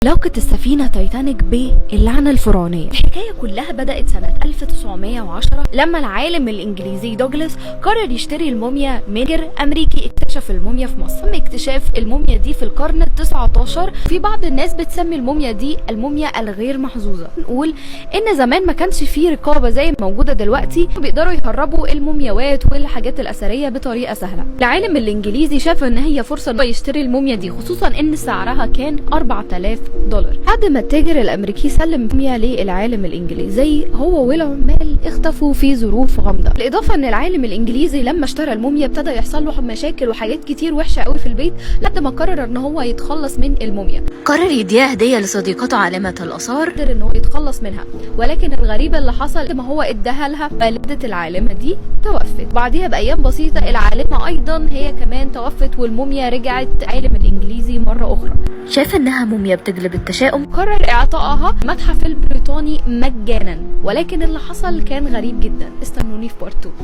علاقة السفينة تايتانيك باللعنة الفرعونية. الحكاية كلها بدأت سنة 1910 لما العالم الإنجليزي دوغلاس قرر يشتري الموميا من تاجر أمريكي اكتشف الموميا في مصر. تم اكتشاف الموميا دي في القرن ال19. في بعض الناس بتسمي الموميا دي الموميا الغير محظوظة. نقول إن زمان ما كانش فيه رقابة زي موجودة دلوقتي، بيقدروا يهربوا المومياوات والحاجات الأثرية بطريقة سهلة. العالم الإنجليزي شاف إن هي فرصة إنه يشتري الموميا دي، خصوصا إن سعرها كان 4000 دولار. بعد ما التاجر الامريكي سلم الموميا للعالم الانجليزي، هو والعمال اختفوا في ظروف غامضه. بالاضافه ان العالم الانجليزي لما اشترى الموميا ابتدى يحصل له مشاكل وحاجات كتير وحشه قوي في البيت، لحد ما قرر ان هو يتخلص من الموميا. قرر يديها هديه لصديقته عالمه الاثار، قدر ان هو يتخلص منها. ولكن الغريب اللي حصل ما هو اداها لها والدة العالمه دي توفت. بعديها بايام بسيطه العالمه ايضا هي كمان توفت، والموميا رجعت العالم الانجليزي مره اخرى. شاف انها موميا بتجلب التشاؤم، قرر اعطائها المتحف البريطاني مجانا. ولكن اللي حصل كان غريب جدا. استنوني في بارت 2.